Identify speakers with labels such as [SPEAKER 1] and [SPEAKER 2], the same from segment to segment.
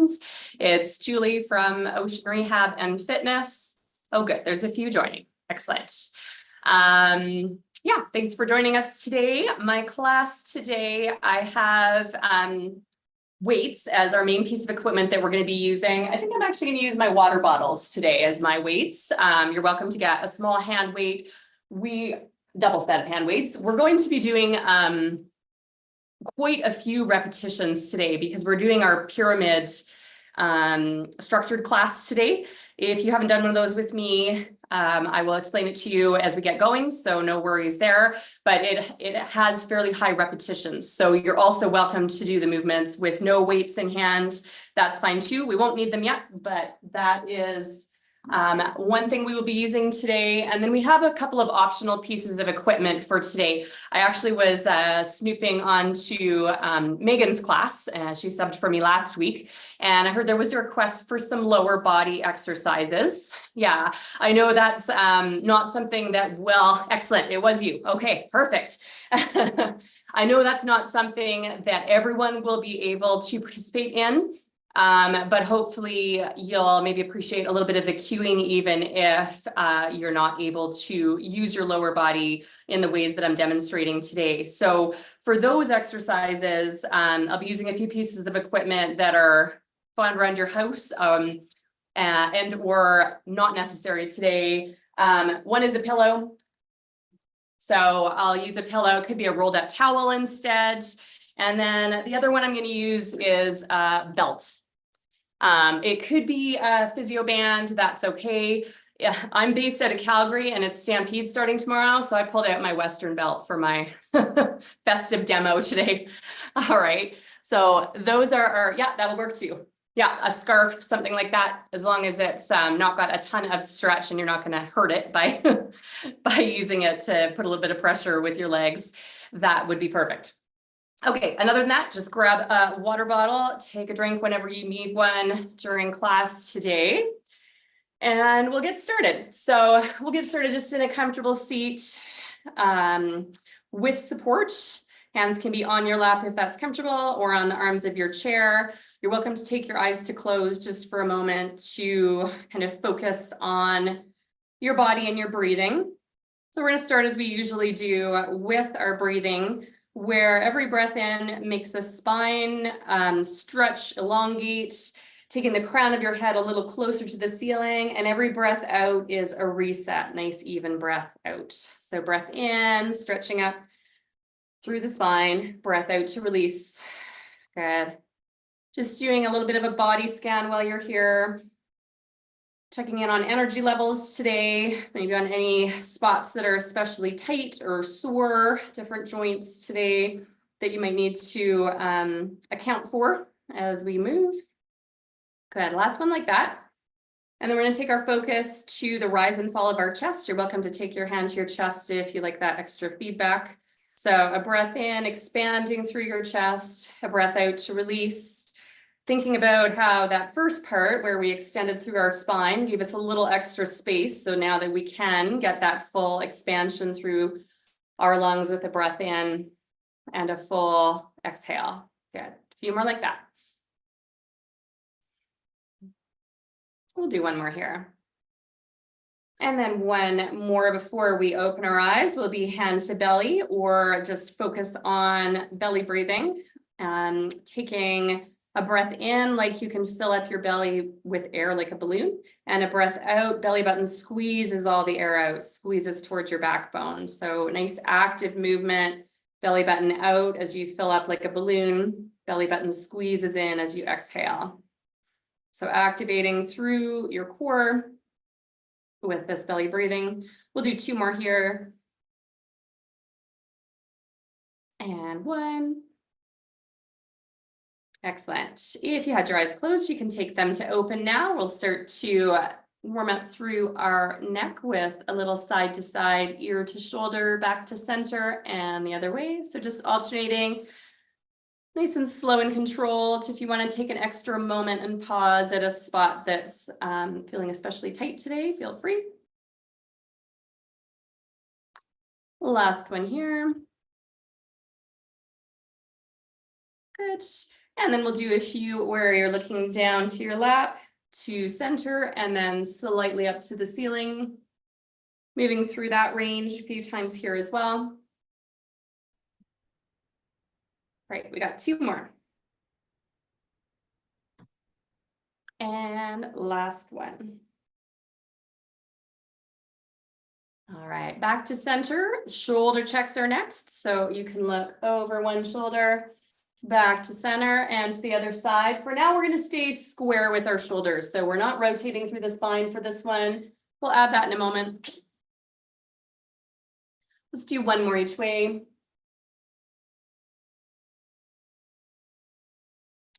[SPEAKER 1] phones. It's Julie from Ocean Rehab and Fitness. Oh, good. There's a few joining. Excellent. Yeah, thanks for joining us today. My class today, I have weights as our main piece of equipment that we're going to be using. I think I'm actually going to use my water bottles today as my weights. You're welcome to get a small hand weight. Double set of hand weights. We're going to be doing quite a few repetitions today because we're doing our pyramid structured class today. If you haven't done one of those with me, I will explain it to you as we get going, so no worries there, but it has fairly high repetitions. So you're also welcome to do the movements with no weights in hand. That's fine too. We won't need them yet, but that is one thing we will be using today. And then we have a couple of optional pieces of equipment for today. I actually was snooping onto Megan's class. She subbed for me last week, and I heard there was a request for some lower body exercises. Yeah, I know that's not something that, well, excellent. It was you. Okay, perfect. I know that's not something that everyone will be able to participate in. But hopefully you'll maybe appreciate a little bit of the cueing, even if you're not able to use your lower body in the ways that I'm demonstrating today. So for those exercises, I'll be using a few pieces of equipment that are found around your house and or not necessary today. One is a pillow. So I'll use a pillow. It could be a rolled up towel instead. And then the other one I'm going to use is a belt. It could be a physio band. That's okay. Yeah, I'm based out of Calgary and it's Stampede starting tomorrow. So I pulled out my Western belt for my festive demo today. All right. So those are, yeah, that'll work too. Yeah, a scarf, something like that, as long as it's not got a ton of stretch and you're not going to hurt it by, by using it to put a little bit of pressure with your legs. That would be perfect. Okay, and other than that, just grab a water bottle, take a drink whenever you need one during class today, and we'll get started. So we'll get started just in a comfortable seat with support. Hands can be on your lap if that's comfortable, or on the arms of your chair. You're welcome to take your eyes to close just for a moment to kind of focus on your body and your breathing. So we're going to start as we usually do with our breathing, where every breath in makes the spine stretch, elongate, taking the crown of your head a little closer to the ceiling, and every breath out is a reset, nice even breath out. So breath in, stretching up through the spine, breath out to release. Good. Just doing a little bit of a body scan while you're here. Checking in on energy levels today, maybe on any spots that are especially tight or sore, different joints today that you might need to account for as we move. Good, last one like that. And then we're going to take our focus to the rise and fall of our chest. You're welcome to take your hand to your chest if you like that extra feedback. So a breath in, expanding through your chest, a breath out to release. Thinking about how that first part where we extended through our spine gave us a little extra space. So now that we can get that full expansion through our lungs with a breath in and a full exhale. Good. A few more like that. We'll do one more here. And then one more before we open our eyes will be hand to belly, or just focus on belly breathing, taking a breath in like you can fill up your belly with air like a balloon, and a breath out, belly button squeezes all the air out, squeezes towards your backbone. So nice active movement, belly button out as you fill up like a balloon, belly button squeezes in as you exhale. So activating through your core with this belly breathing. We'll do two more here. And one. Excellent. If you had your eyes closed, you can take them to open now. We'll start to warm up through our neck with a little side to side, ear to shoulder, back to center, and the other way. So just alternating, nice and slow and controlled. If you want to take an extra moment and pause at a spot that's feeling especially tight today, feel free. Last one here. Good. And then we'll do a few where you're looking down to your lap, to center, and then slightly up to the ceiling. Moving through that range a few times here as well. Right, we got 2 more. And last one. All right, back to center. Shoulder checks are next. So you can look over one shoulder, back to center and to the other side. For now, we're going to stay square with our shoulders. So we're not rotating through the spine for this one. We'll add that in a moment. Let's do 1 more each way.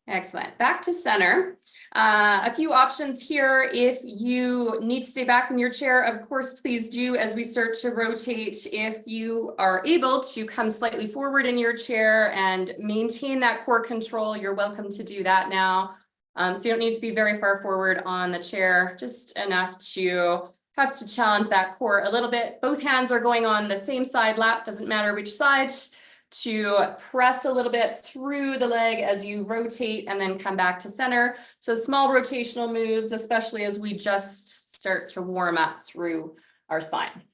[SPEAKER 1] Excellent. Back to center. A few options here. If you need to stay back in your chair, of course, please do as we start to rotate. If you are able to come slightly forward in your chair and maintain that core control, you're welcome to do that now. So you don't need to be very far forward on the chair, just enough to have to challenge that core a little bit. Both hands are going on the same side lap, doesn't matter which side, to press a little bit through the leg as you rotate and then come back to center. So small rotational moves, especially as we just start to warm up through our spine.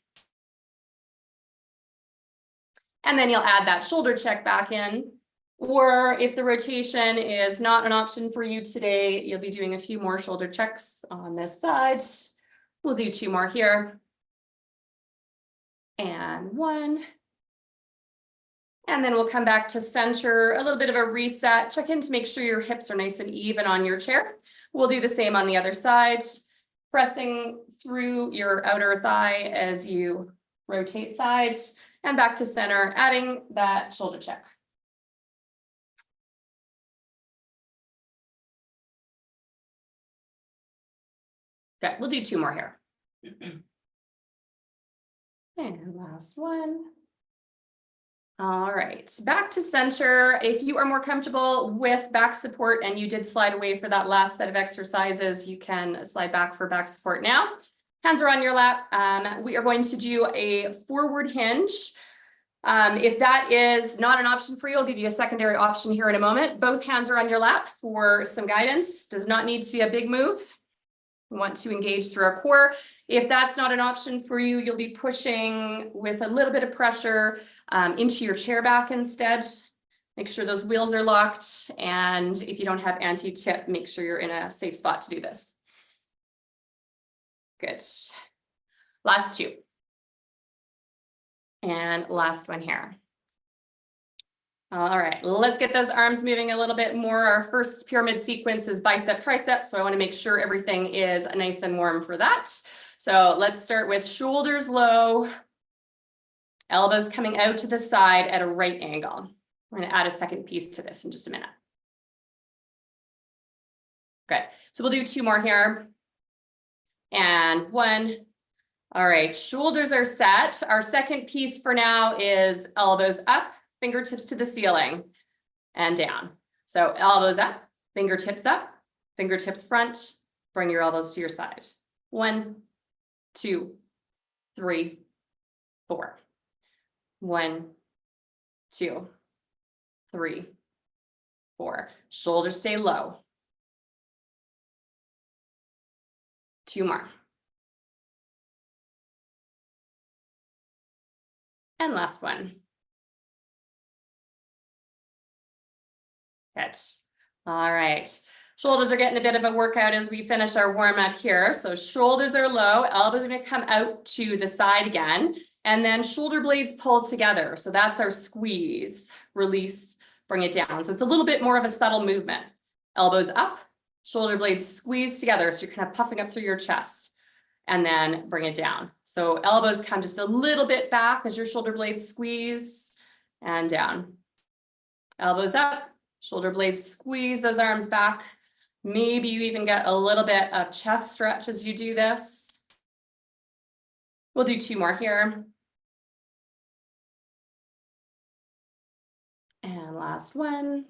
[SPEAKER 1] And then you'll add that shoulder check back in. Or if the rotation is not an option for you today, you'll be doing a few more shoulder checks on this side. We'll do 2 more here. And 1. And then we'll come back to center, a little bit of a reset. Check in to make sure your hips are nice and even on your chair. We'll do the same on the other side, pressing through your outer thigh as you rotate sides and back to center, adding that shoulder check. Okay, we'll do 2 more here. And last one. All right, back to center. If you are more comfortable with back support and you did slide away for that last set of exercises, you can slide back for back support now. Hands are on your lap. We are going to do a forward hinge. If that is not an option for you, I'll give you a secondary option here in a moment. Both hands are on your lap for some guidance. Does not need to be a big move. We want to engage through our core. If that's not an option for you, you'll be pushing with a little bit of pressure into your chair back instead. Make sure those wheels are locked. And if you don't have anti-tip, make sure you're in a safe spot to do this. Good. Last 2. And last one here. All right, let's get those arms moving a little bit more. Our first pyramid sequence is bicep, tricep. So I want to make sure everything is nice and warm for that. So let's start with shoulders low, elbows coming out to the side at a right angle. We're going to add a second piece to this in just a minute. Good. So we'll do 2 more here. And 1. All right, shoulders are set. Our second piece for now is elbows up, fingertips to the ceiling and down. So elbows up, fingertips front, bring your elbows to your side. 1, 2, 3, 4. 1, 2, 3, 4. Shoulders stay low. 2 more. And last one. Good. All right. Shoulders are getting a bit of a workout as we finish our warm up here. So shoulders are low, elbows are going to come out to the side again, and then shoulder blades pull together. So that's our squeeze, release, bring it down. So it's a little bit more of a subtle movement. Elbows up, shoulder blades squeeze together. So you're kind of puffing up through your chest and then bring it down. So elbows come just a little bit back as your shoulder blades squeeze and down. Elbows up. Shoulder blades squeeze those arms back. Maybe you even get a little bit of chest stretch as you do this. We'll do 2 more here. And last one.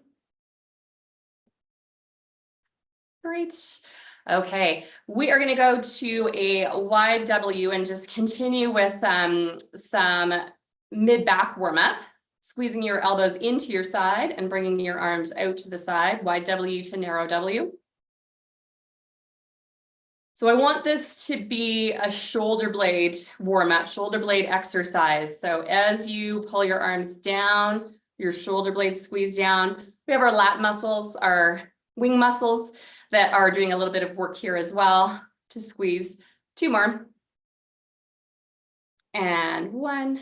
[SPEAKER 1] Great. Okay, we are going to go to a wide W and just continue with some mid-back warm-up. Squeezing your elbows into your side and bringing your arms out to the side, wide W to narrow W. So I want this to be a shoulder blade warm-up, shoulder blade exercise. So as you pull your arms down, your shoulder blades squeeze down. We have our lat muscles, our wing muscles that are doing a little bit of work here as well to squeeze. 2 more. And 1.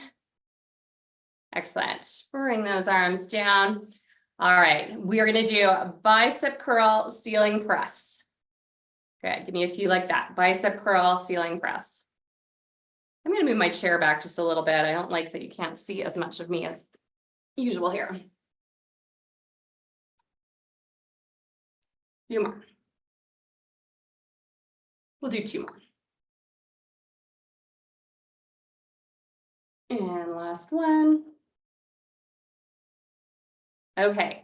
[SPEAKER 1] Excellent. Bring those arms down. All right, we are going to do a bicep curl ceiling press. Good, give me a few like that. Bicep curl ceiling press. I'm going to move my chair back just a little bit. I don't like that you can't see as much of me as usual here. Few more. We'll do 2 more. And last one. Okay,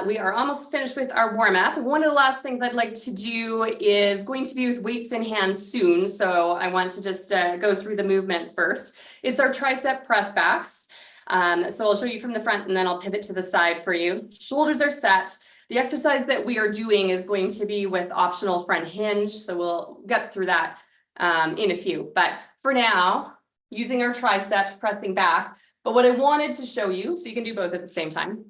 [SPEAKER 1] we are almost finished with our warm up. One of the last things I'd like to do is going to be with weights in hand soon. So I want to just go through the movement first. It's our tricep press backs. So I'll show you from the front and then I'll pivot to the side for you. Shoulders are set. The exercise that we are doing is going to be with optional front hinge. So we'll get through that in a few. But for now, using our triceps, pressing back. But what I wanted to show you, so you can do both at the same time.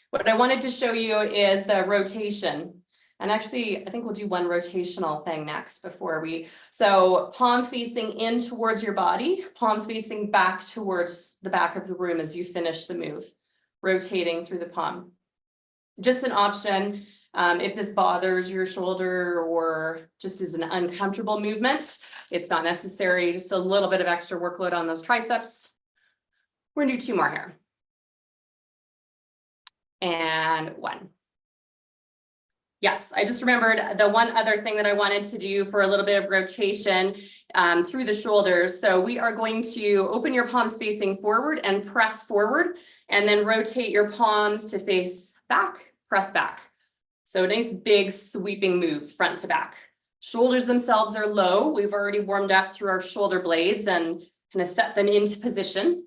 [SPEAKER 1] What I wanted to show you is the rotation. And actually, I think we'll do one rotational thing next before we, so palm facing in towards your body, palm facing back towards the back of the room as you finish the move, rotating through the palm. Just an option if this bothers your shoulder or just is an uncomfortable movement. It's not necessary, just a little bit of extra workload on those triceps. We're gonna do 2 more here. And 1. Yes, I just remembered the one other thing that I wanted to do for a little bit of rotation through the shoulders. So we are going to open your palms facing forward and press forward, and then rotate your palms to face back, press back. So nice big sweeping moves front to back. Shoulders themselves are low. We've already warmed up through our shoulder blades and kind of set them into position.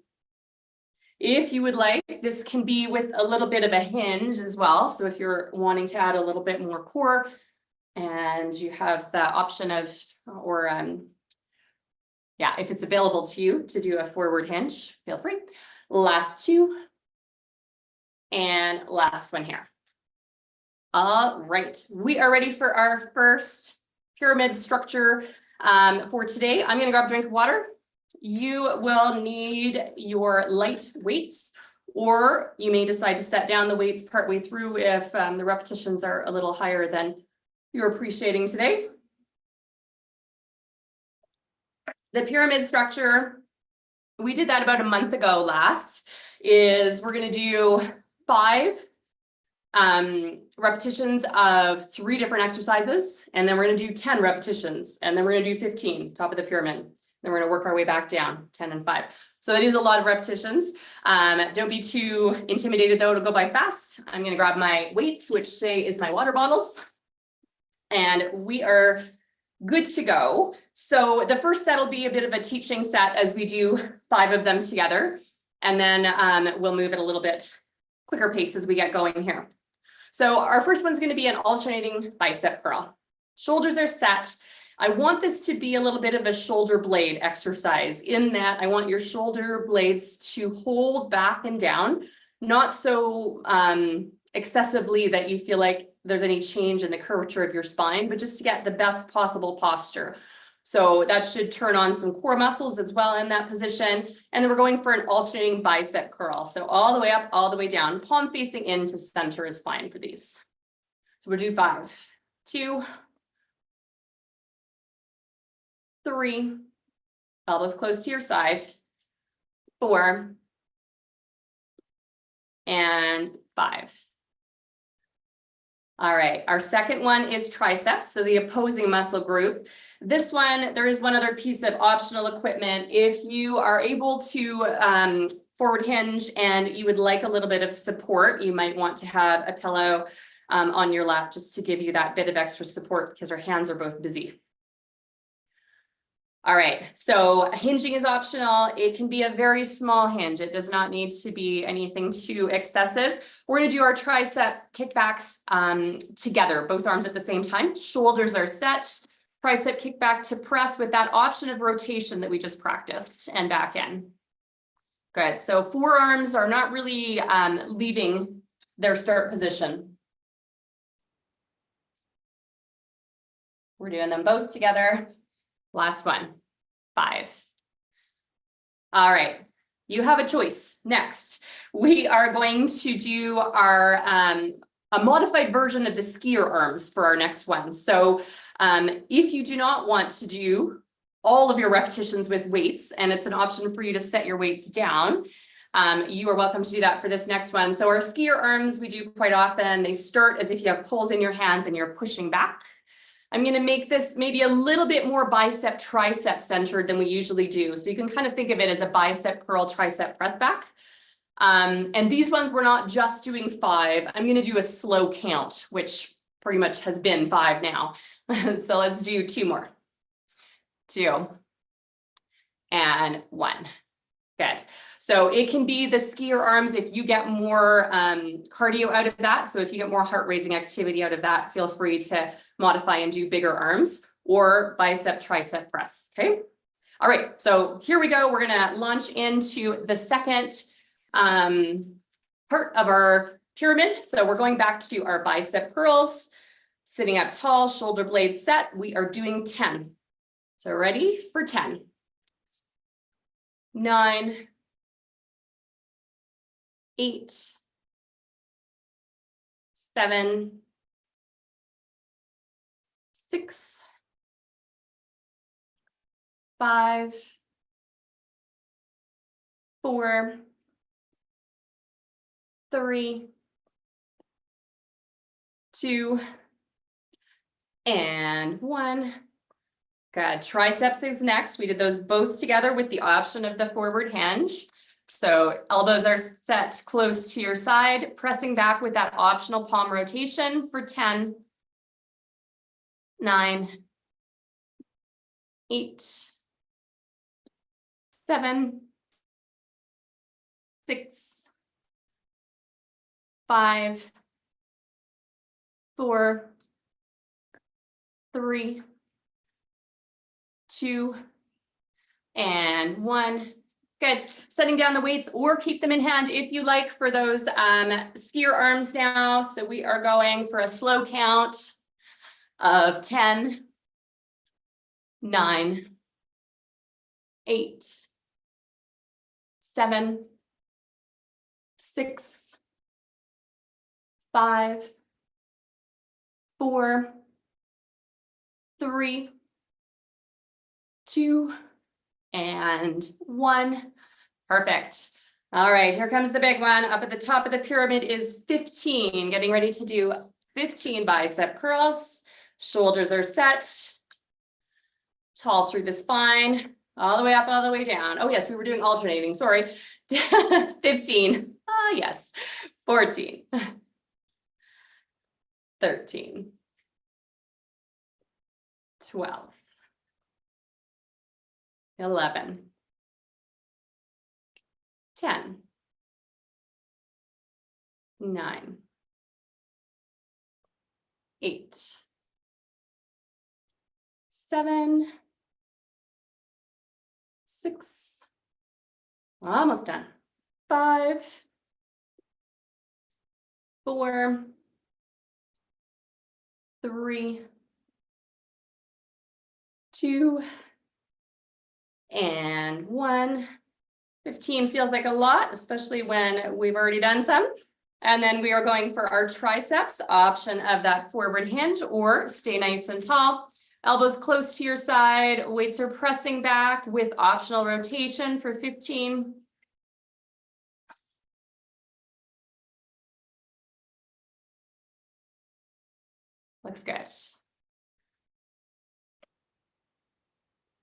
[SPEAKER 1] If you would like, this can be with a little bit of a hinge as well. So if you're wanting to add a little bit more core and you have the option of, or yeah, if it's available to you to do a forward hinge, feel free. Last 2 and last one here. All right, we are ready for our first pyramid structure for today. I'm gonna grab a drink of water. You will need your light weights, or you may decide to set down the weights partway through if the repetitions are a little higher than you're appreciating today. The pyramid structure, we did that about a month ago last, is we're going to do 5 repetitions of 3 different exercises, and then we're going to do 10 repetitions, and then we're going to do 15, top of the pyramid. Then we're going to work our way back down, 10 and 5. So that is a lot of repetitions. Don't be too intimidated though to go by fast. I'm going to grab my weights, which today is my water bottles. And we are good to go. So the first set will be a bit of a teaching set as we do 5 of them together. And then we'll move at a little bit quicker pace as we get going here. So our first one's going to be an alternating bicep curl. Shoulders are set. I want this to be a little bit of a shoulder blade exercise in that I want your shoulder blades to hold back and down, not so excessively that you feel like there's any change in the curvature of your spine, but just to get the best possible posture. So that should turn on some core muscles as well in that position. And then we're going for an alternating bicep curl. So all the way up, all the way down, palm facing into center is fine for these. So we'll do 5, 2, 3, elbows close to your side, 4, and 5. All right, our second one is triceps, so the opposing muscle group. This one, there is one other piece of optional equipment. If you are able to forward hinge and you would like a little bit of support, you might want to have a pillow on your lap just to give you that bit of extra support because our hands are both busy. All right, so hinging is optional. It can be a very small hinge. It does not need to be anything too excessive. We're gonna do our tricep kickbacks together, both arms at the same time. Shoulders are set, tricep kickback to press with that option of rotation that we just practiced and back in. Good, so forearms are not really leaving their start position. We're doing them both together. Last one, 5. All right, you have a choice. Next, we are going to do our a modified version of the skier arms for our next one. So if you do not want to do all of your repetitions with weights, and it's an option for you to set your weights down, you are welcome to do that for this next one. So our skier arms, we do quite often. They start as if you have poles in your hands and you're pushing back. I'm going to make this maybe a little bit more bicep tricep centered than we usually do. So you can kind of think of it as a bicep curl tricep press back. And these ones we're not just doing 5. I'm going to do a slow count, which pretty much has been 5 now. So let's do 2 more. 2 and 1. Good. So it can be the skier arms if you get more cardio out of that. So if you get more heart raising activity out of that, feel free to modify and do bigger arms, or bicep tricep press. Okay. All right. So here we go. We're going to launch into the second part of our pyramid. So we're going back to our bicep curls, sitting up tall, shoulder blades set. We are doing 10. So ready for 10. 9, 8, 7, 6, 5, 4, 3, 2, and 1. Good. Triceps is next. We did those both together with the option of the forward hinge. So elbows are set close to your side, pressing back with that optional palm rotation for 10, 9, 8, 7, 6, 5, 4, 3, 2, and 1. Good. Setting down the weights or keep them in hand if you like for those skier arms now. So we are going for a slow count of 10, 9, 8, 7, 6, 5, 4, 3, 2, and 1. Perfect. All right, here comes the big one. Up at the top of the pyramid is 15. Getting ready to do 15 bicep curls. Shoulders are set. Tall through the spine, all the way up, all the way down. Oh yes, we were doing alternating, sorry. 15. Ah, yes. 14. 13. 12. 11, 10, 9, 8, 7, 6, almost done. 5, 4, 3, 2, and 1. 15 feels like a lot, especially when we've already done some. And then we are going for our triceps, option of that forward hinge, or stay nice and tall. Elbows close to your side, weights are pressing back with optional rotation for 15. Looks good.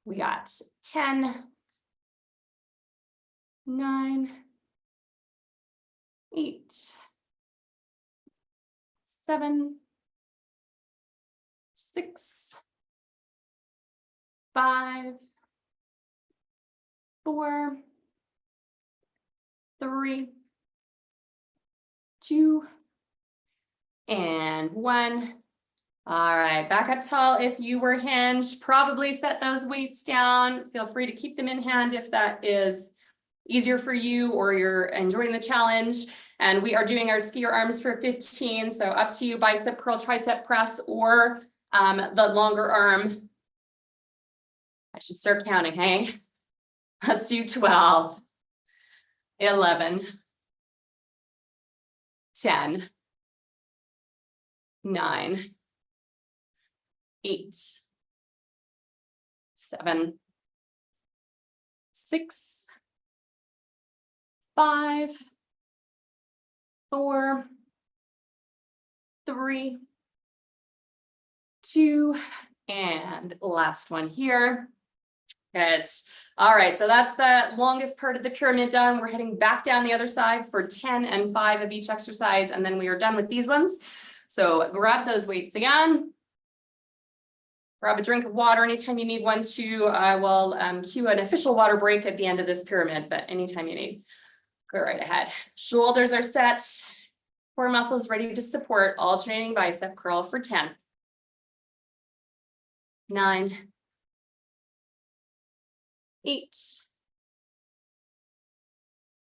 [SPEAKER 1] We got 10, 9, 8, 7, 6, 5, 4, 3, 2, and 1. All right, back up tall. If you were hinged, probably set those weights down. Feel free to keep them in hand if that is easier for you or you're enjoying the challenge. And we are doing our skier arms for 15. So up to you, bicep curl, tricep press, or the longer arm. I should start counting, hey? Let's do 12, 11, 10, 9, 8, 7, 6, 5, 4, 3, 2, and last one here. Yes. All right, so that's the longest part of the pyramid done. We're heading back down the other side for 10 and 5 of each exercise, and then we are done with these ones. So grab those weights again. Grab a drink of water anytime you need one too. I will cue an official water break at the end of this pyramid, but anytime you need, go right ahead. Shoulders are set. Core muscles ready to support. Alternating bicep curl for 10, 9, 8,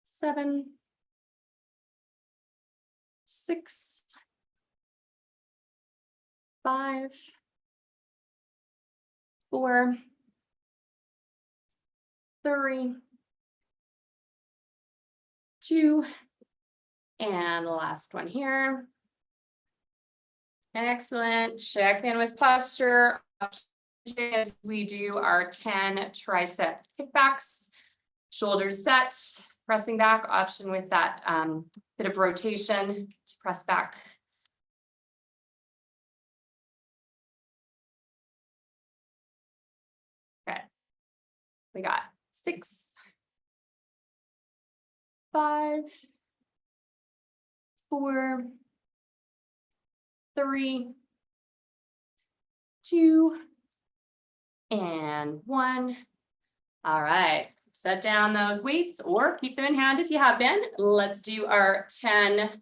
[SPEAKER 1] 7, 6, 5, 4, 3, 2, and the last one here. Excellent. Check in with posture as we do our 10 tricep kickbacks. Shoulders set, pressing back, option with that bit of rotation to press back. Okay, we got 6, 5, 4, 3, 2, and 1. All right, set down those weights or keep them in hand if you have been. Let's do our 10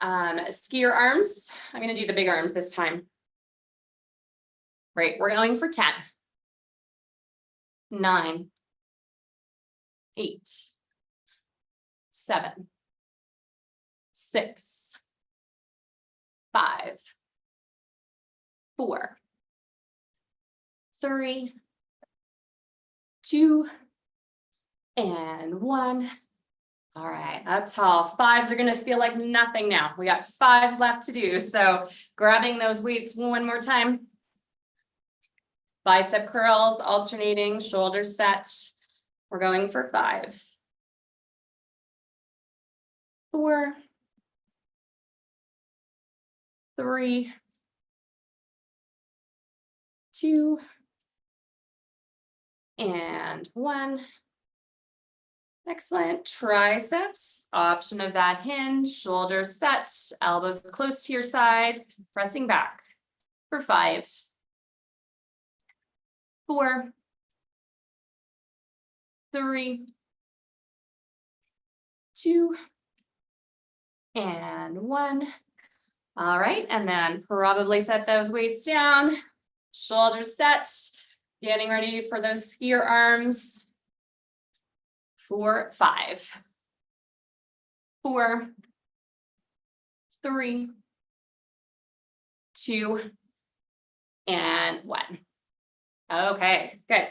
[SPEAKER 1] skier arms. I'm going to do the big arms this time. Great, we're going for 10, 9, 8, 7, 6, 5, 4, 3, 2, and 1. All right, up tall. 5s are going to feel like nothing now. We got 5s left to do. So grabbing those weights one more time. Bicep curls, alternating, shoulders set. We're going for 5, 4, 3, 2, and 1. Excellent. Triceps, option of that hinge, shoulders set, elbows close to your side, pressing back for 5, 4, 3, 2, and 1. All right, and then probably set those weights down, shoulders set, getting ready for those skier arms for 5, 4, 3, 2, and 1. Okay, good.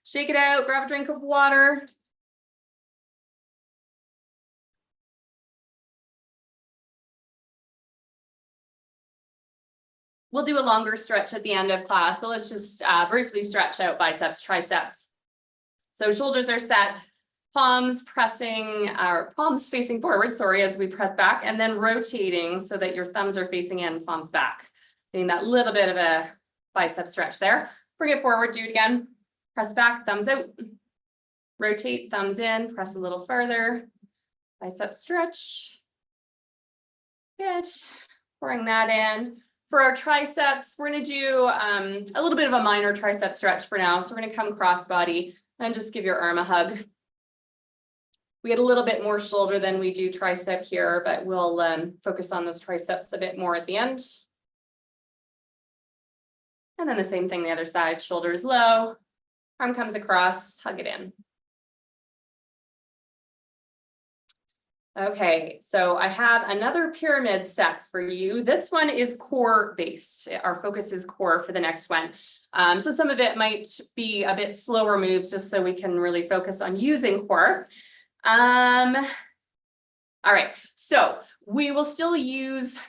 [SPEAKER 1] Shake it out, grab a drink of water. We'll do a longer stretch at the end of class, but let's just briefly stretch out biceps, triceps. So shoulders are set, palms facing forward, as we press back, and then rotating so that your thumbs are facing in, palms back. Getting that little bit of a bicep stretch there. Bring it forward, do it again. Press back, thumbs out. Rotate, thumbs in, press a little further. Bicep stretch. Good. Bring that in. For our triceps, we're going to do a little bit of a minor tricep stretch for now. So we're going to come crossbody and just give your arm a hug. We get a little bit more shoulder than we do tricep here, but we'll focus on those triceps a bit more at the end. And then the same thing the other side, shoulders low, arm comes across, hug it in. Okay, so I have another pyramid set for you. This one is core based. Our focus is core for the next one. So some of it might be a bit slower moves just so we can really focus on using core. All right, so we will still use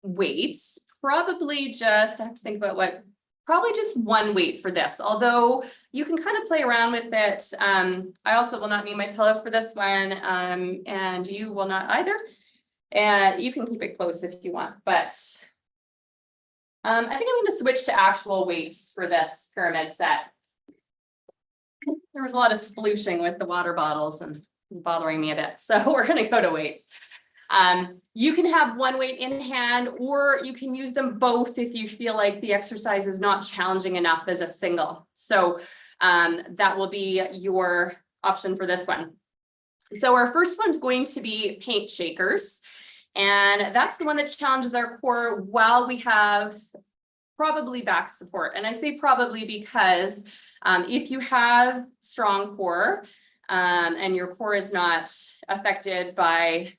[SPEAKER 1] weights, probably just, I have to think about probably just one weight for this, although you can kind of play around with it. I also will not need my pillow for this one, and you will not either. And you can keep it close if you want, but I think I'm going to switch to actual weights for this pyramid set. There was a lot of splooshing with the water bottles and it's bothering me a bit. So we're going to go to weights. You can have one weight in hand, or you can use them both if you feel like the exercise is not challenging enough as a single. So that will be your option for this one. So our first one's going to be paint shakers. And that's the one that challenges our core while we have probably back support. And I say probably because if you have strong core and your core is not affected by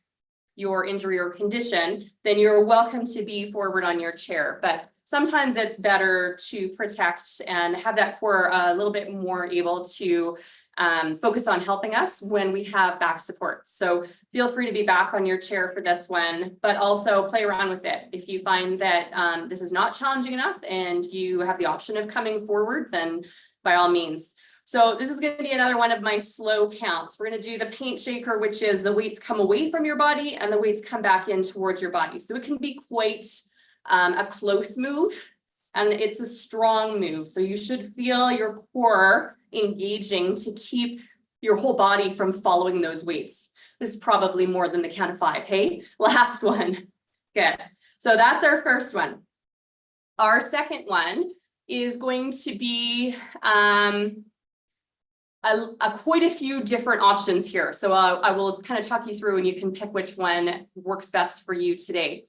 [SPEAKER 1] your injury or condition, then you're welcome to be forward on your chair. But sometimes it's better to protect and have that core a little bit more able to focus on helping us when we have back support. So feel free to be back on your chair for this one, but also play around with it. If you find that this is not challenging enough and you have the option of coming forward, then by all means. So this is going to be another one of my slow counts. We're going to do the paint shaker, which is the weights come away from your body and the weights come back in towards your body. So it can be quite a close move, and it's a strong move. So you should feel your core engaging to keep your whole body from following those weights. This is probably more than the count of 5. Hey, last one. Good. So that's our first one. Our second one is going to be quite a few different options here. So I will kind of talk you through and you can pick which one works best for you today.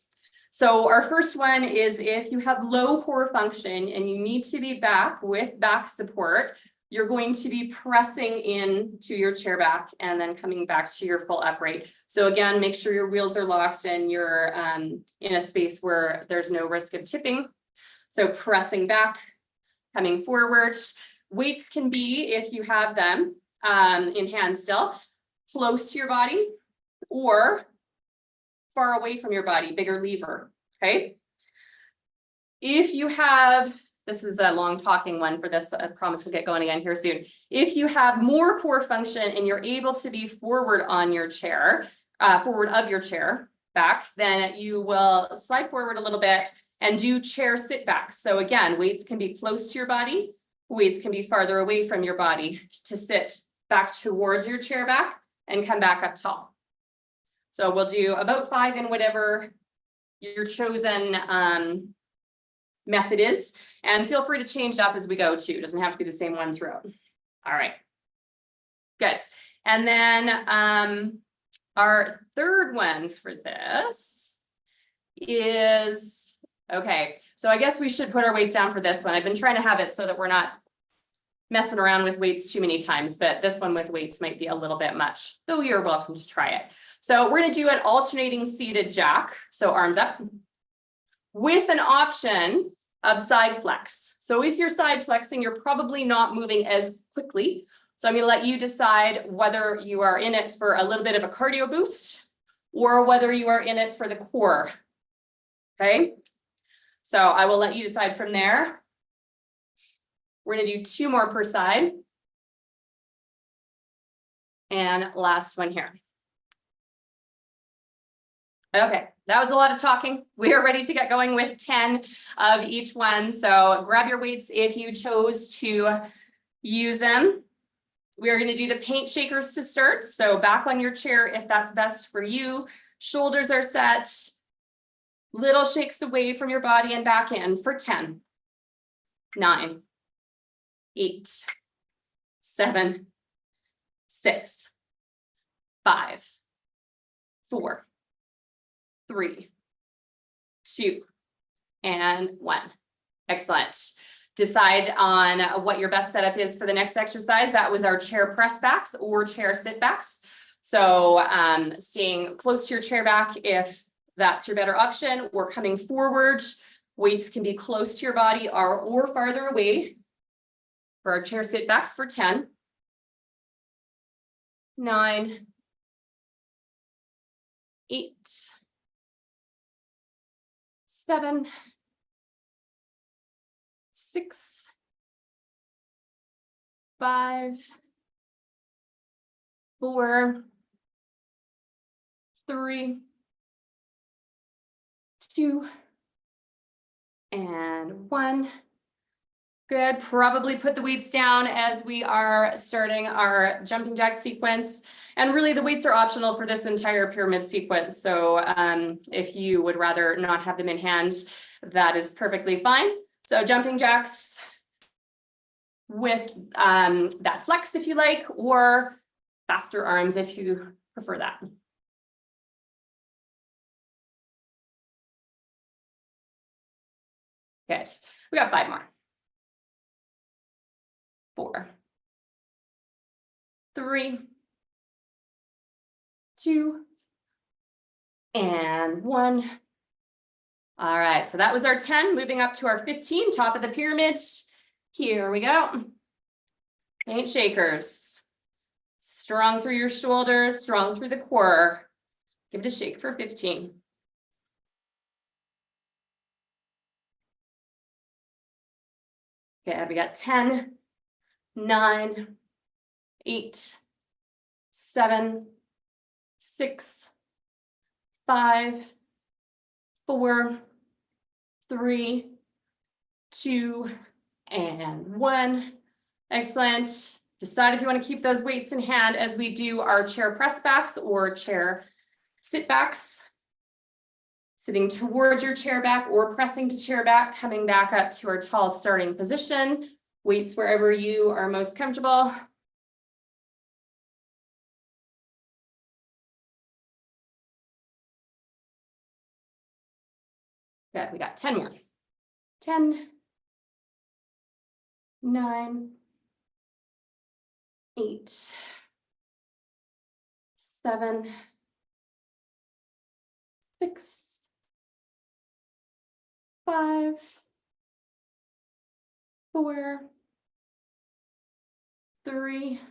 [SPEAKER 1] So our first one is if you have low core function and you need to be back with back support, you're going to be pressing in to your chair back and then coming back to your full upright. So again, make sure your wheels are locked and you're in a space where there's no risk of tipping. So pressing back, coming forward. Weights can be, if you have them in hand still, close to your body or far away from your body, bigger lever, okay? If you have, this is a long talking one for this, I promise we'll get going again here soon. If you have more core function and you're able to be forward on your chair, forward of your chair back, then you will slide forward a little bit and do chair sit back. So again, weights can be close to your body, weights can be farther away from your body to sit back towards your chair back and come back up tall. So we'll do about 5 in whatever your chosen method is, and feel free to change it up as we go too. It doesn't have to be the same one throughout. All right, good. And then our third one for this is, okay, so I guess we should put our weights down for this one. I've been trying to have it so that we're not messing around with weights too many times, but this one with weights might be a little bit much, though you're welcome to try it. So we're going to do an alternating seated jack. So arms up with an option of side flex. So if you're side flexing, you're probably not moving as quickly. So I'm going to let you decide whether you are in it for a little bit of a cardio boost or whether you are in it for the core. Okay. So I will let you decide from there. We're going to do 2 more per side. And last one here. Okay, that was a lot of talking. We are ready to get going with 10 of each one. So grab your weights if you chose to use them. We are going to do the paint shakers to start. So back on your chair if that's best for you. Shoulders are set. Little shakes away from your body and back in for 10, 9, 8, 7, 6, 5, 4, 3, 2, and 1. Excellent. Decide on what your best setup is for the next exercise. That was our chair press backs or chair sit backs. So staying close to your chair back if that's your better option, or coming forward. Weights can be close to your body or farther away for our chair sit backs for 10, 9, 8, 7, 6, 5, 4, 3, 2, and 1. Good. Probably put the weights down as we are starting our jumping jack sequence. And really the weights are optional for this entire pyramid sequence. So if you would rather not have them in hand, that is perfectly fine. So jumping jacks with that flex if you like, or faster arms if you prefer that. Good. We got 5 more. 4, 3, 2, and 1. All right, so that was our 10, moving up to our 15, top of the pyramid. Here we go. Paint shakers. Strong through your shoulders, strong through the core. Give it a shake for 15. Okay, we got 10, 9, 8, 7, 6, 5, 4, 3, 2, and 1. Excellent. Decide if you want to keep those weights in hand as we do our chair press backs or chair sit backs. Sitting towards your chair back or pressing to chair back, coming back up to our tall starting position. Weights wherever you are most comfortable. Good, we got 10 more. 10, 9, 8, 7, 6, 5, 4, 3,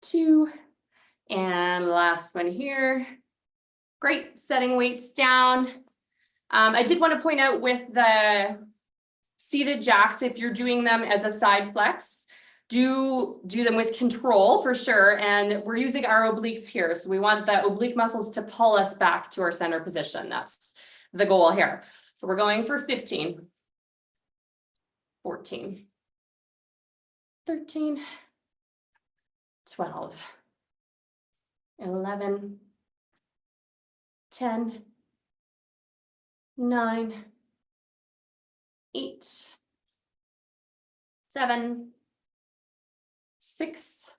[SPEAKER 1] 2, and last one here. Great, setting weights down. I did want to point out with the seated jacks, if you're doing them as a side flex, do them with control for sure. And we're using our obliques here. So we want the oblique muscles to pull us back to our center position. That's the goal here. So we're going for 15, 14, 13, 12, 11, 10, 9, 8, 7, 6,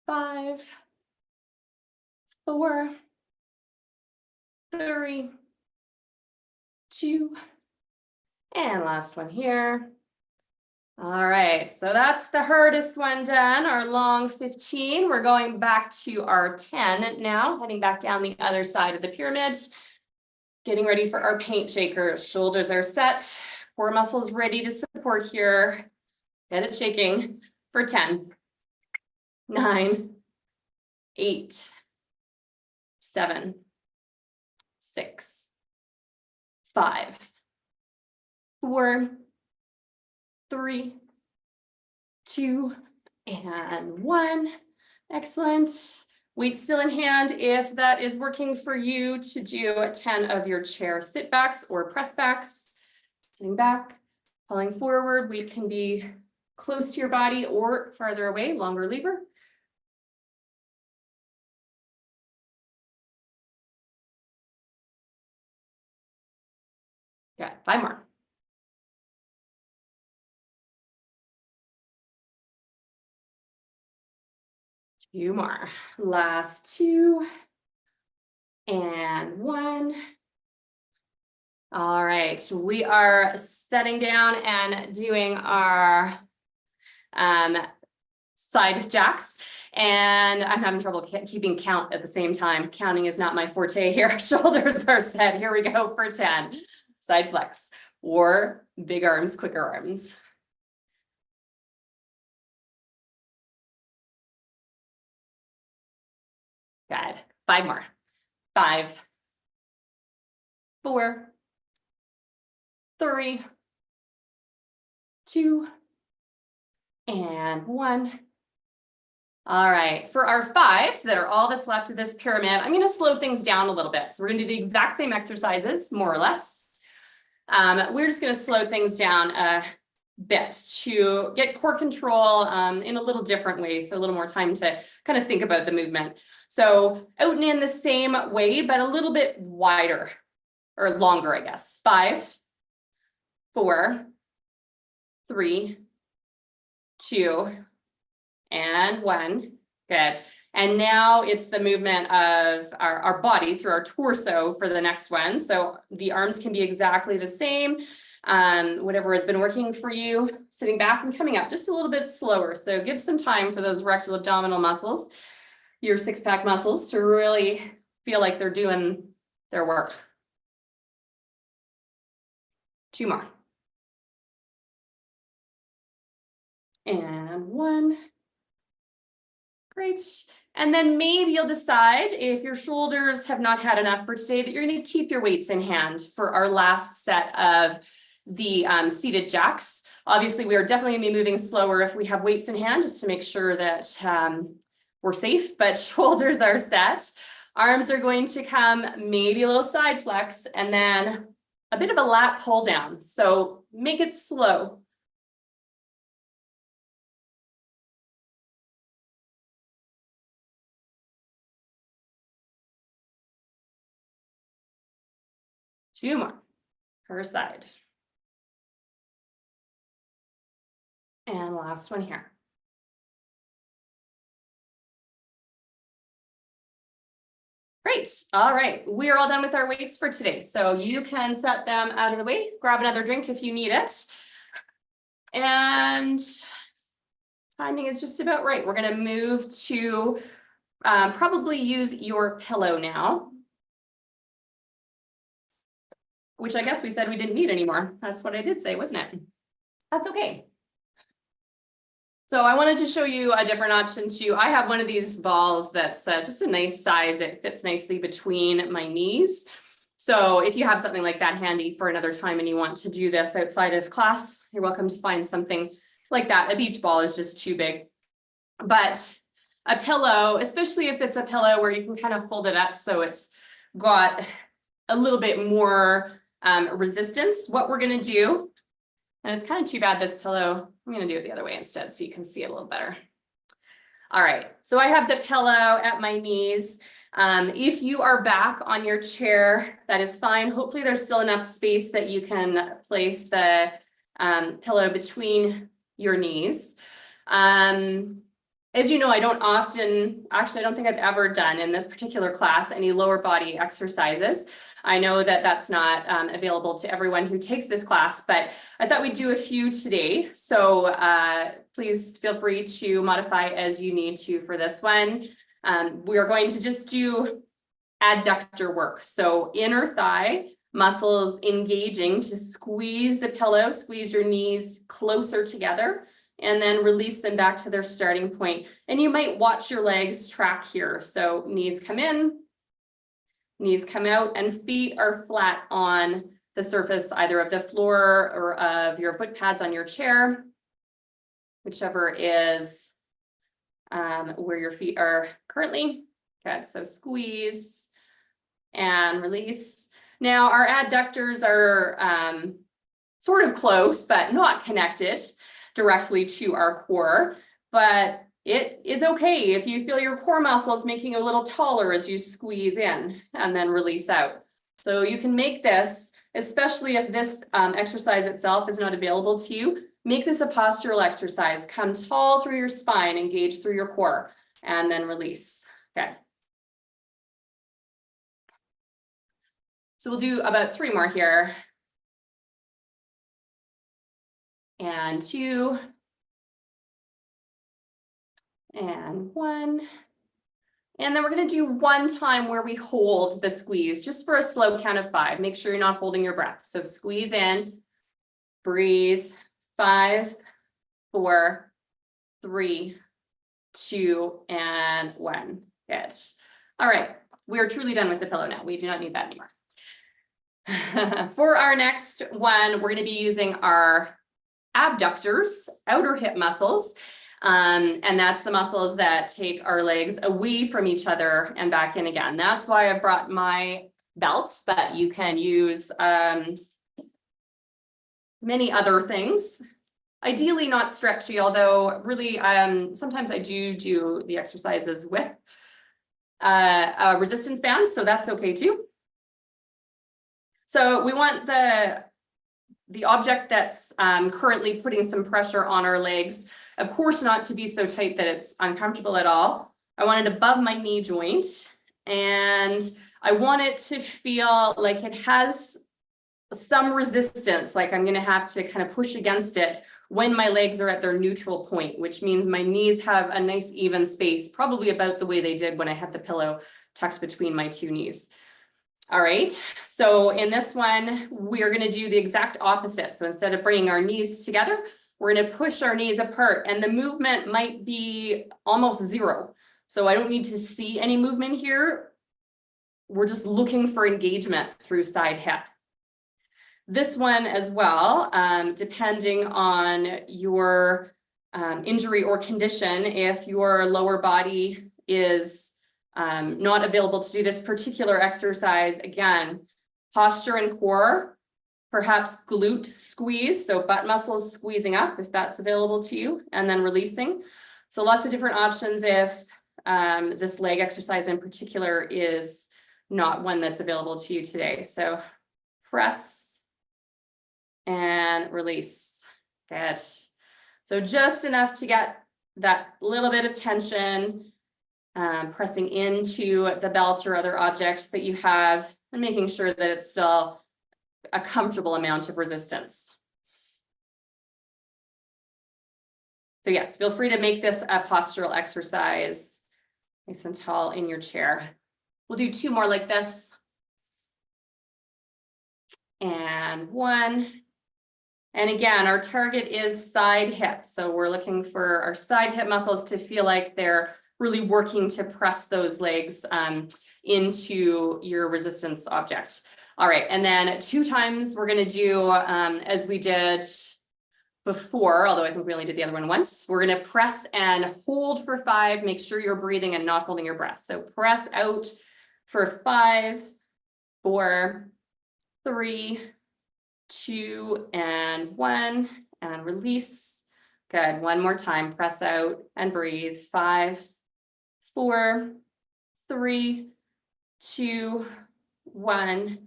[SPEAKER 1] 5, 4, 3, 2, and last one here. All right, so that's the hardest one done, our long 15. We're going back to our 10 now, heading back down the other side of the pyramid. Getting ready for our paint shakers. Shoulders are set, core muscles ready to support here. Get it shaking for 10, 9, 8, 7, 6, 5, 4, 3, 2, and 1. Excellent. Weight still in hand if that is working for you to do 10 of your chair sit backs or press backs. Sitting back, falling forward. Weight can be close to your body or farther away, longer lever. Got 5 more. Few more. Last 2. And 1. All right, we are setting down and doing our side jacks. And I'm having trouble keeping count at the same time. Counting is not my forte here. Shoulders are set. Here we go for 10. Side flex or big arms, quicker arms. Good. 5 more. 5, 4, 3, 2, and 1. All right, for our 5s that are all that's left of this pyramid, I'm going to slow things down a little bit. So we're going to do the exact same exercises, more or less. We're just going to slow things down a bit to get core control in a little different way. So a little more time to kind of think about the movement. So out and in the same way, but a little bit wider or longer, I guess. 5, 4, 3, 2, and 1. Good. And now it's the movement of our body through our torso for the next one. So the arms can be exactly the same. Whatever has been working for you, sitting back and coming up just a little bit slower. So give some time for those rectal abdominal muscles, your 6-pack muscles, to really feel like they're doing their work. 2 more. And 1. Great. And then maybe you'll decide, if your shoulders have not had enough for today, that you're going to keep your weights in hand for our last set of the seated jacks. Obviously, we are definitely going to be moving slower if we have weights in hand, just to make sure that we're safe, but shoulders are set. Arms are going to come, maybe a little side flex, and then a bit of a lat pull down. So make it slow. Two more per side. And last one here. Great. All right. We are all done with our weights for today. So you can set them out of the way, grab another drink if you need it. And timing is just about right. We're going to move to probably use your pillow now, which I guess we said we didn't need anymore. That's what I did say, wasn't it? That's okay. So I wanted to show you a different option too. I have one of these balls that's just a nice size. It fits nicely between my knees. So if you have something like that handy for another time and you want to do this outside of class, you're welcome to find something like that. A beach ball is just too big. But a pillow, especially if it's a pillow where you can kind of fold it up so it's got a little bit more resistance, what we're going to do, and it's kind of too bad this pillow, I'm going to do it the other way instead so you can see it a little better. All right, so I have the pillow at my knees. If you are back on your chair, that is fine. Hopefully there's still enough space that you can place the pillow between your knees. As you know, I don't often, actually, I don't think I've ever done in this particular class any lower body exercises. I know that that's not available to everyone who takes this class, but I thought we'd do a few today. So please feel free to modify as you need to for this one. We are going to just do adductor work. So inner thigh muscles engaging to squeeze the pillow, squeeze your knees closer together, and then release them back to their starting point. And you might watch your legs track here. So knees come in, knees come out, and feet are flat on the surface, either of the floor or of your foot pads on your chair, whichever is where your feet are currently. Good, so squeeze and release. Now our adductors are sort of close, but not connected directly to our core, but it is okay if you feel your core muscles making a little taller as you squeeze in and then release out. So you can make this, especially if this exercise itself is not available to you, make this a postural exercise. Come tall through your spine, engage through your core. and then release. Okay. So we'll do about 3 more here. And 2. And 1. And then we're going to do 1 time where we hold the squeeze just for a slow count of 5. Make sure you're not holding your breath. So squeeze in, breathe, 5, 4, 3, 2, and 1. Good. All right. We are truly done with the pillow now. We do not need that anymore. For our next one, we're going to be using our abductors, outer hip muscles. And that's the muscles that take our legs away from each other and back in again. That's why I brought my belt, but you can use many other things. Ideally not stretchy, although really sometimes I do the exercises with a resistance band, so that's okay too. So we want the object that's currently putting some pressure on our legs, of course, not to be so tight that it's uncomfortable at all. I want it above my knee joint, and I want it to feel like it has some resistance, like I'm going to have to kind of push against it when my legs are at their neutral point, which means my knees have a nice even space, probably about the way they did when I had the pillow tucked between my 2 knees. All right, so in this one, we are going to do the exact opposite. So instead of bringing our knees together, we're going to push our knees apart, and the movement might be almost 0. So I don't need to see any movement here. We're just looking for engagement through side hip. This one as well, depending on your injury or condition, if your lower body is not available to do this particular exercise, again, posture and core, perhaps glute squeeze, so butt muscles squeezing up if that's available to you, and then releasing. So lots of different options if this leg exercise in particular is not one that's available to you today. So press and release. Good. So just enough to get that little bit of tension, pressing into the belt or other object that you have, and making sure that it's still a comfortable amount of resistance. So yes, feel free to make this a postural exercise, nice and tall in your chair. We'll do 2 more like this. And 1. And again, our target is side hip. So we're looking for our side hip muscles to feel like they're really working to press those legs into your resistance object. All right, and then 2 times we're going to do as we did before, although I think we only did the other one once. We're going to press and hold for 5. Make sure you're breathing and not holding your breath. So press out for 5, 4, 3, 2, and 1, and release. Good. 1 more time. Press out and breathe. 5, 4, 3, 2, 1,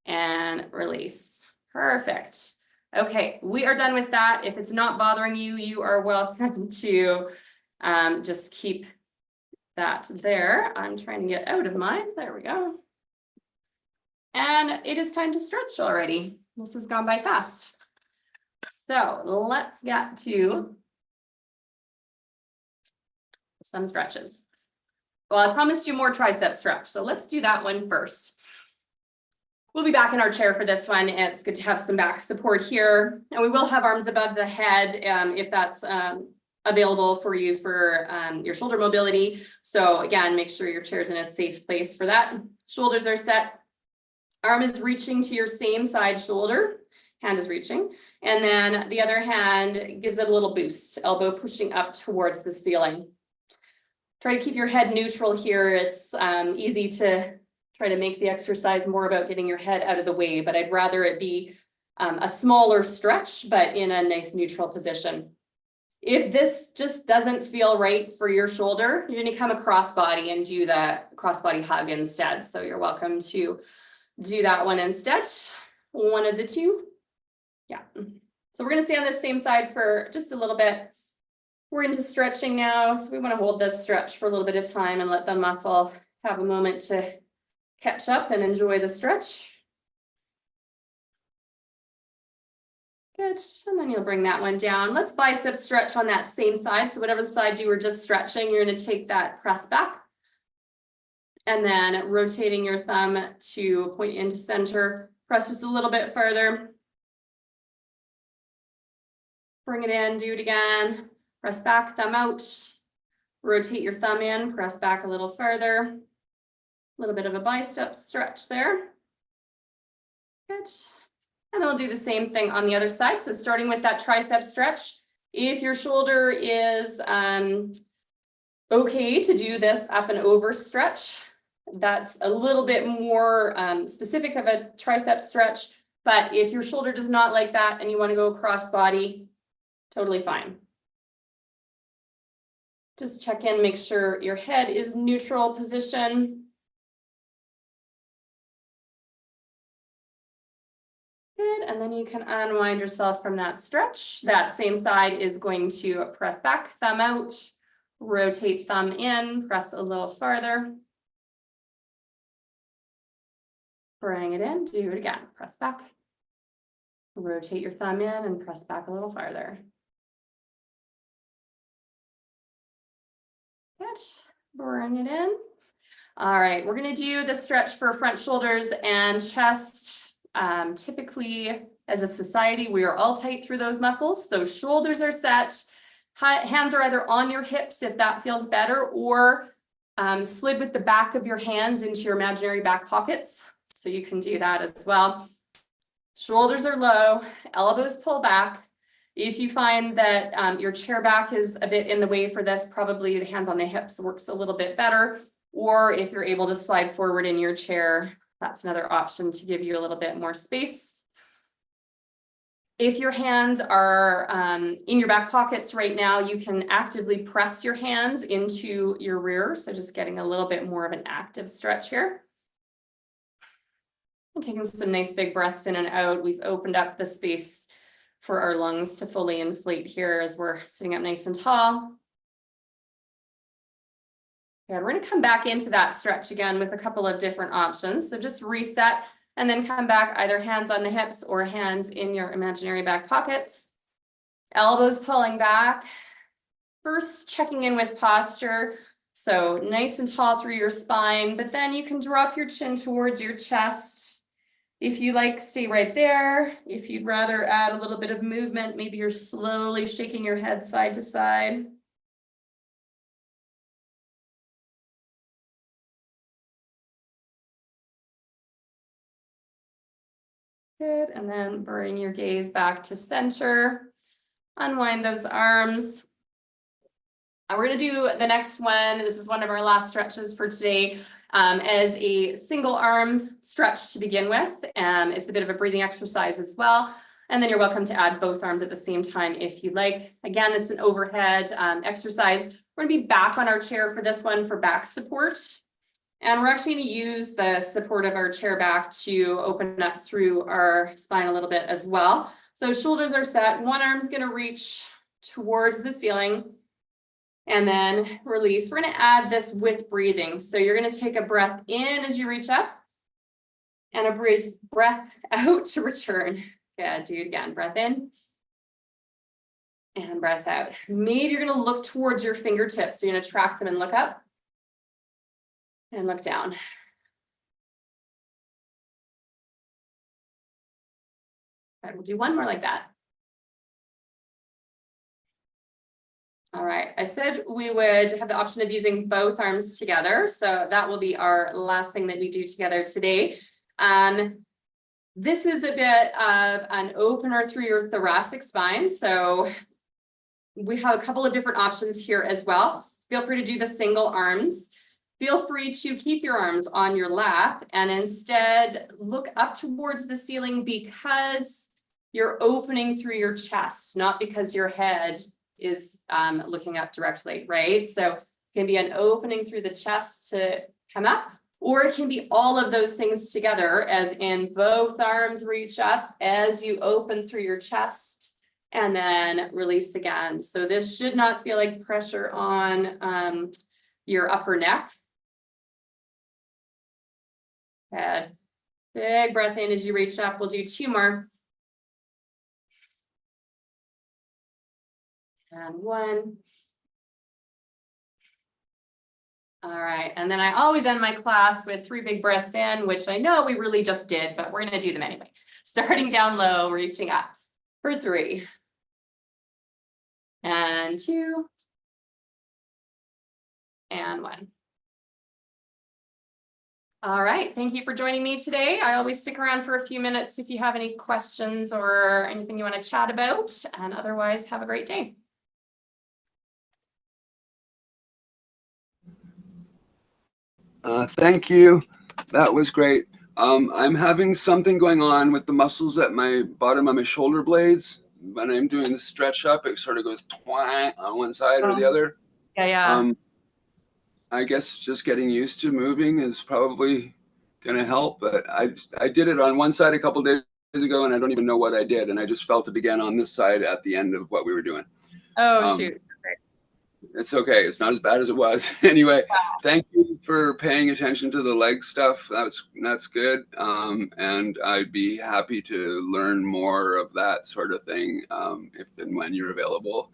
[SPEAKER 1] and release. Perfect. Okay, we are done with that. If it's not bothering you, you are welcome to just keep that there. I'm trying to get out of mine. There we go. And it is time to stretch already. This has gone by fast. So let's get to some stretches. Well, I promised you more tricep stretch, so let's do that one first. We'll be back in our chair for this one. It's good to have some back support here, and we will have arms above the head if that's available for you for your shoulder mobility. So again, make sure your chair's in a safe place for that. Shoulders are set. Arm is reaching to your same side shoulder. Hand is reaching. And then the other hand gives it a little boost. Elbow pushing up towards the ceiling. Try to keep your head neutral here. It's easy to try to make the exercise more about getting your head out of the way, but I'd rather it be a smaller stretch, but in a nice neutral position. If this just doesn't feel right for your shoulder, you're going to come across body and do the cross-body hug instead. So you're welcome to do that one instead. One of the 2. Yeah. So we're going to stay on this same side for just a little bit. We're into stretching now, so we want to hold this stretch for a little bit of time and let the muscle have a moment to catch up and enjoy the stretch. Good, and then you'll bring that one down. Let's bicep stretch on that same side. So whatever the side you were just stretching, you're going to take that press back. And then rotating your thumb to point into center, press just a little bit further. Bring it in, do it again. Press back, thumb out. Rotate your thumb in, press back a little further. A little bit of a bicep stretch there. Good. And then we'll do the same thing on the other side. So starting with that tricep stretch, if your shoulder is okay to do this up and over stretch, that's a little bit more specific of a tricep stretch. But if your shoulder does not like that and you want to go cross body, totally fine. Just check in, make sure your head is neutral position. Good, and then you can unwind yourself from that stretch. That same side is going to press back, thumb out, rotate thumb in, press a little farther. Bring it in, do it again, press back. Rotate your thumb in and press back a little farther. Good, bring it in. All right, we're gonna do the stretch for front shoulders and chest. Typically, as a society, we are all tight through those muscles. So shoulders are set, hands are either on your hips if that feels better, or slid with the back of your hands into your imaginary back pockets. So you can do that as well. Shoulders are low, elbows pull back. If you find that your chair back is a bit in the way for this, probably the hands on the hips works a little bit better. Or if you're able to slide forward in your chair, that's another option to give you a little bit more space. If your hands are in your back pockets right now, you can actively press your hands into your rear. So just getting a little bit more of an active stretch here. And taking some nice big breaths in and out. We've opened up the space for our lungs to fully inflate here as we're sitting up nice and tall. Yeah, we're going to come back into that stretch again with a couple of different options. So just reset and then come back, either hands on the hips or hands in your imaginary back pockets. Elbows pulling back. First, checking in with posture. So nice and tall through your spine, but then you can drop your chin towards your chest. If you like, stay right there. If you'd rather add a little bit of movement, maybe you're slowly shaking your head side to side. Good, and then bring your gaze back to center. Unwind those arms. And we're going to do the next one. This is one of our last stretches for today. As a single arm stretch to begin with. It's a bit of a breathing exercise as well. And then you're welcome to add both arms at the same time if you like. Again, it's an overhead exercise. We're going to be back on our chair for this one for back support. And we're actually going to use the support of our chair back to open up through our spine a little bit as well. So shoulders are set. One arm's going to reach towards the ceiling. And then release. We're going to add this with breathing. So you're going to take a breath in as you reach up and a breath out to return. Yeah, do it again. Breath in and breath out. Maybe you're going to look towards your fingertips. So you're going to track them and look up and look down. All right, we'll do one more like that. All right, I said we would have the option of using both arms together. So that will be our last thing that we do together today. This is a bit of an opener through your thoracic spine. So we have a couple of different options here as well. Feel free to do the single arms. Feel free to keep your arms on your lap and instead look up towards the ceiling because you're opening through your chest, not because your head is looking up directly, right? So it can be an opening through the chest to come up, or it can be all of those things together, as in both arms reach up as you open through your chest and then release again. So this should not feel like pressure on your upper neck. Good. Big breath in as you reach up. We'll do 2 more. And 1. All right, and then I always end my class with 3 big breaths in, which I know we really just did, but we're gonna do them anyway. Starting down low, reaching up for 3. And 2. And 1. All right, thank you for joining me today. I always stick around for a few minutes if you have any questions or anything you want to chat about, and otherwise have a great day.
[SPEAKER 2] Thank you. That was great. I'm having something going on with the muscles at my bottom of my shoulder blades. When I'm doing the stretch up, it sort of goes twang on one side or the other.
[SPEAKER 1] Yeah.
[SPEAKER 2] I guess just getting used to moving is probably going to help. But I did it on one side a couple days ago, and I don't even know what I did. And I just felt it again on this side at the end of what we were doing.
[SPEAKER 1] Oh, shoot.
[SPEAKER 2] It's okay. It's not as bad as it was. Anyway, thank you for paying attention to the leg stuff. That's good. And I'd be happy to learn more of that sort of thing if and when you're available.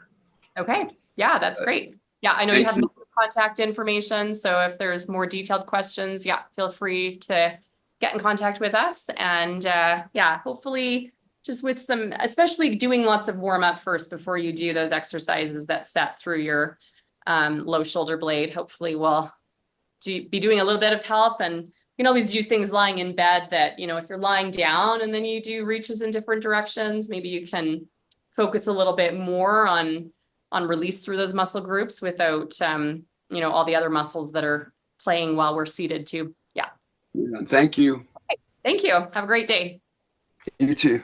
[SPEAKER 1] Okay. Yeah, that's great. Yeah, I know you have contact information. So if there's more detailed questions, yeah, feel free to get in contact with us. And yeah, hopefully just with some, especially doing lots of warm up first before you do those exercises that set through your low shoulder blade. Hopefully we'll be doing a little bit of help, and you can always do things lying in bed that, you know, if you're lying down and then you do reaches in different directions, maybe you can focus a little bit more on release through those muscle groups without, you know, all the other muscles that are playing while we're seated too. Yeah.
[SPEAKER 2] Thank you.
[SPEAKER 1] Okay. Thank you. Have a great day.
[SPEAKER 2] You too.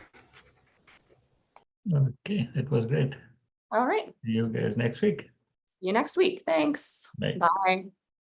[SPEAKER 3] Okay, it was great.
[SPEAKER 1] All right.
[SPEAKER 3] See you guys next week.
[SPEAKER 1] See you next week. Thanks.
[SPEAKER 3] Bye.
[SPEAKER 1] Bye.